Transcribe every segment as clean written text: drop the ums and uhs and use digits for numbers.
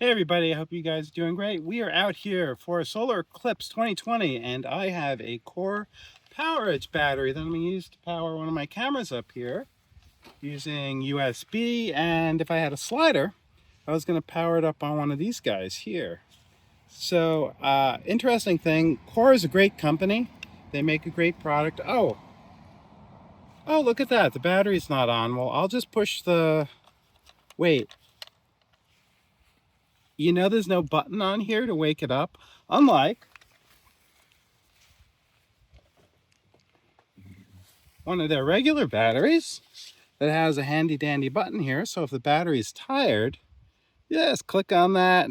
Hey everybody, I hope you guys are doing great. We are out here for Solar Eclipse 2020 and I have a Core Power Edge battery that I'm going to use to power one of my cameras up here using USB, and if I had a slider, I was going to power it up on one of these guys here. So, interesting thing, Core is a great company. They make a great product. Oh, look at that. The battery's not on. Well, I'll just push the... Wait. You know there's no button on here to wake it up, unlike one of their regular batteries that has a handy dandy button here. So if the battery is tired, just click on that,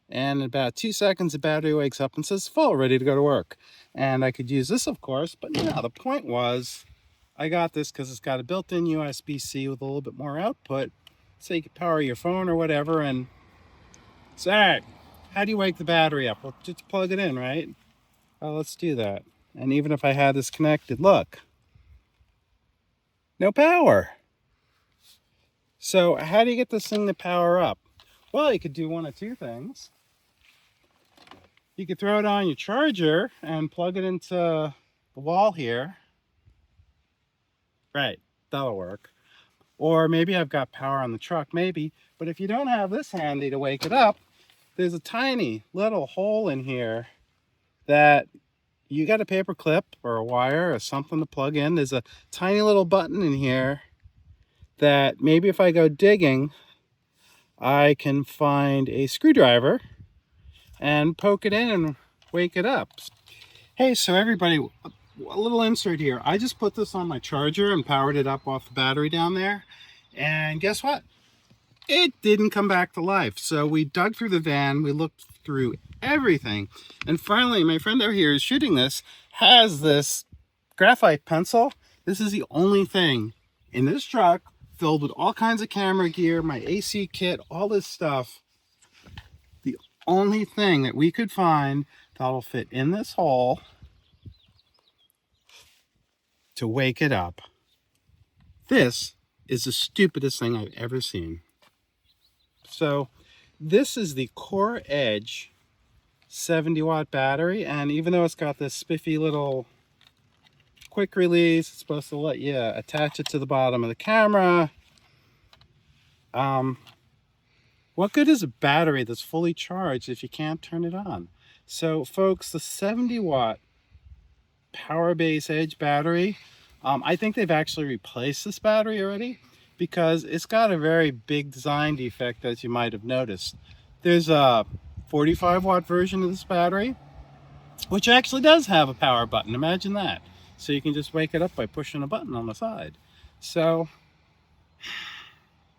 and in about 2 seconds the battery wakes up and says full, ready to go to work. And I could use this, of course, but yeah, the point was I got this because it's got a built-in USB-C with a little bit more output, so you can power your phone or whatever. And so, all right, how do you wake the battery up? Well, just plug it in, right? Oh, let's do that. And even if I had this connected, look, no power. So how do you get this thing to power up? Well, you could do one of two things. You could throw it on your charger and plug it into the wall here. Right, that'll work. Or maybe I've got power on the truck, maybe. But if you don't have this handy to wake it up, there's a tiny little hole in here that you got a paper clip or a wire or something to plug in. There's a tiny little button in here that maybe if I go digging, I can find a screwdriver and poke it in and wake it up. Hey, so everybody, a little insert here. I just put this on my charger and powered it up off the battery down there. And guess what? It didn't come back to life. So we dug through the van, we looked through everything. And finally, my friend over here is shooting this, has this graphite pencil. This is the only thing in this truck filled with all kinds of camera gear, my AC kit, all this stuff. The only thing that we could find that'll fit in this hole to wake it up. This is the stupidest thing I've ever seen. So this is the Core Edge 70-watt battery, and even though it's got this spiffy little quick release, it's supposed to let you attach it to the bottom of the camera. What good is a battery that's fully charged if you can't turn it on? So folks, the 70-watt Powerbase Edge battery, I think they've actually replaced this battery already because it's got a very big design defect, as you might have noticed. There's a 45-watt version of this battery, which actually does have a power button. Imagine that. So you can just wake it up by pushing a button on the side. So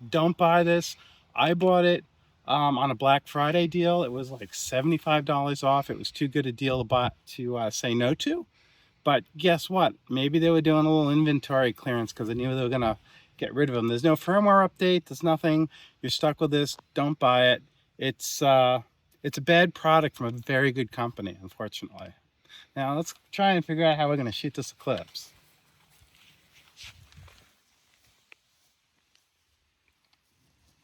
don't buy this. I bought it on a Black Friday deal. It was like $75 off. It was too good a deal to say no to. But guess what? Maybe they were doing a little inventory clearance because they knew they were going to get rid of them. There's no firmware update. There's nothing. You're stuck with this. Don't buy it. It's a bad product from a very good company, unfortunately. Now let's try and figure out how we're going to shoot this eclipse.